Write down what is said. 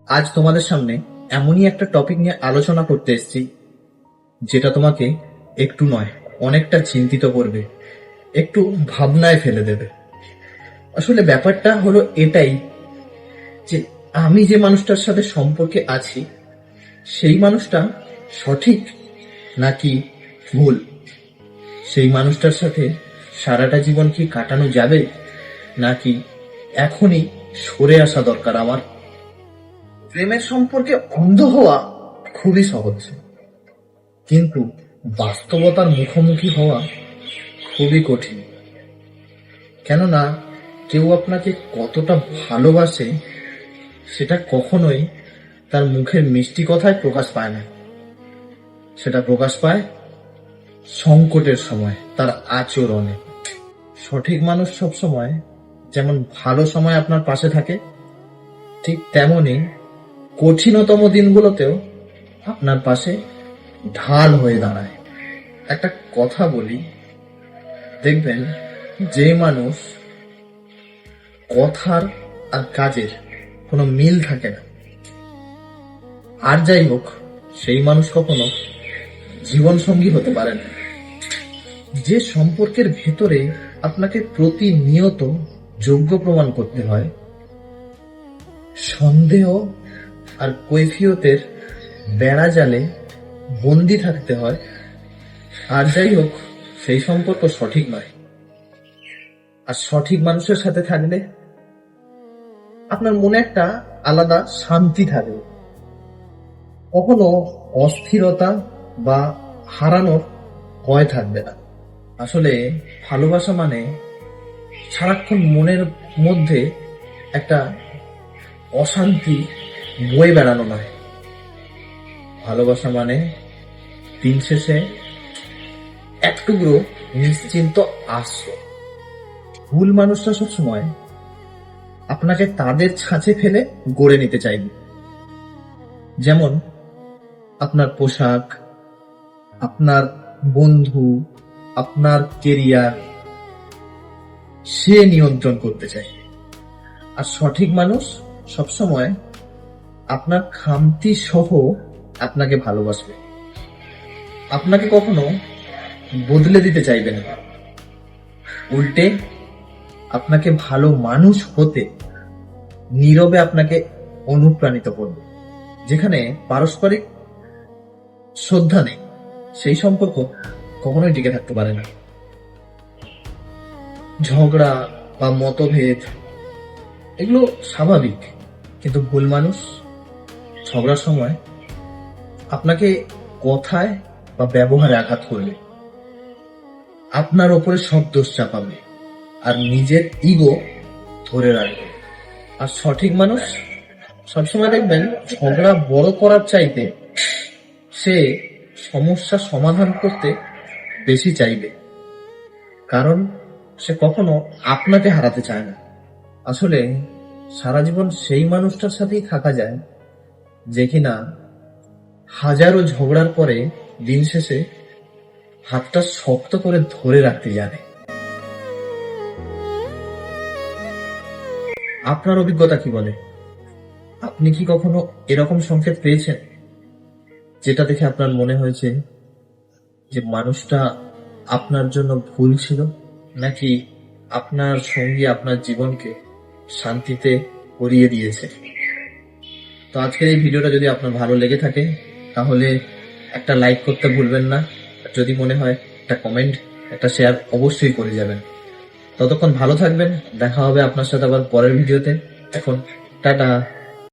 আজ তোমাদের সামনে এমনই একটা টপিক নিয়ে আলোচনা করতে এসেছি যেটা তোমাকে একটু নয় অনেকটা চিন্তিত করবে, একটু ভাবনায় ফেলে দেবে। আসলে ব্যাপারটা হলো এটাই যে আমি যে মানুষটার সাথে সম্পর্কে আছি সেই মানুষটা সঠিক নাকি ভুল? সেই মানুষটার সাথে সারাটা জীবন কি কাটানো যাবে নাকি এখনই সরে আসা দরকার আমার? প্রেমের সম্পর্কে অন্ধ হওয়া খুবই সহজ, কিন্তু বাস্তবতার মুখোমুখি হওয়া খুবই কঠিন। কেননা কেউ আপনাকে কতটা ভালোবাসে সেটা কখনোই তার মুখের মিষ্টি কথায় প্রকাশ পায় না। সেটা প্রকাশ পায় সংকটের সময়, তার আচরণে। সঠিক মানুষ সবসময় যেমন ভালো সময় আপনার পাশে থাকে, ঠিক তেমনই কঠিনতম দিনগুলোতেও আপনার পাশে ঢাল হয়ে দাঁড়ায়। একটা কথা বলি, দেখবেন যে মানুষ কথার আর কাজের কোনো মিল থাকে না, আর যাই হোক সেই মানুষ কখনো জীবন সঙ্গী হতে পারে না। যে সম্পর্কের ভেতরে আপনাকে প্রতিনিয়ত যোগ্য প্রমাণ করতে হয়, সন্দেহ আর কৈফিয়তের বেড়া জালে বন্দি থাকতে হয়, আর যাই হোক সেই সম্পর্ক সঠিক নয়। আর সঠিক মানুষের সাথে থাকলে আপনার মনে একটা আলাদা শান্তি থাকবে, কখনো অস্থিরতা বা হারানোর ভয় থাকবে না। আসলে ভালোবাসা মানে সারাক্ষণ মনের মধ্যে একটা অশান্তি বয়ে বেড়ানো নয়। ভালোবাসা মানে দিন শেষে এক টুকরো নিশ্চিন্ত আশ্রয়। ভুল মানুষরা সবসময় আপনাকে তাদের ছাঁচে ফেলে গড়ে নিতে চাইবে, যেমন আপনার পোশাক, আপনার বন্ধু, আপনার কেরিয়ার সে নিয়ন্ত্রণ করতে চায়। আর সঠিক মানুষ সবসময় আপনার খামতি সহ আপনাকে ভালোবাসবে, আপনাকে কখনো বদলে দিতে চাইবে না। উল্টে আপনাকে ভালো মানুষ হতে নীরবে আপনাকে অনুপ্রাণিত করবে। যেখানে পারস্পরিক শ্রদ্ধা নেই সেই সম্পর্ক কখনোই টিকে থাকতে পারে না। ঝগড়া বা মতভেদ এগুলো স্বাভাবিক, কিন্তু ভুল মানুষ ঝগড়ার সময় আপনাকে কথায় বা ব্যবহারে আঘাত করবে, আপনার ওপরে সব দোষ চাপাবে আর নিজের ইগো ধরে রাখবে। আর সঠিক মানুষ সবসময় দেখবেন ঝগড়া বড় করার চাইতে সে সমস্যা সমাধান করতে বেশি চাইবে, কারণ সে কখনো আপনাকে হারাতে চায় না। আসলে সারা জীবন সেই মানুষটার সাথেই থাকা যায় যে কিনা হাজারো ঝগড়ার পরে দিন শেষে হাতটা শক্ত করে ধরে রাখতে জানে। আপনার অভিজ্ঞতা কি বলে? আপনি কি কখনো এরকম সংকেত পেয়েছেন যেটা দেখে আপনার মনে হয়েছে যে মানুষটা আপনার জন্য ভুল ছিল, নাকি আপনার সঙ্গী আপনার জীবনকে শান্তিতে ভরিয়ে দিয়েছে? তো আজকের এই ভিডিওটা যদি আপনার ভালো লেগে থাকে তাহলে একটা লাইক করতে ভুলবেন না। যদি মনে হয় একটা কমেন্ট, একটা শেয়ার অবশ্যই করে যাবেন। ততক্ষণ ভালো থাকবেন, দেখা হবে আপনার সাথে আবার পরের ভিডিওতে। এখন টাটা।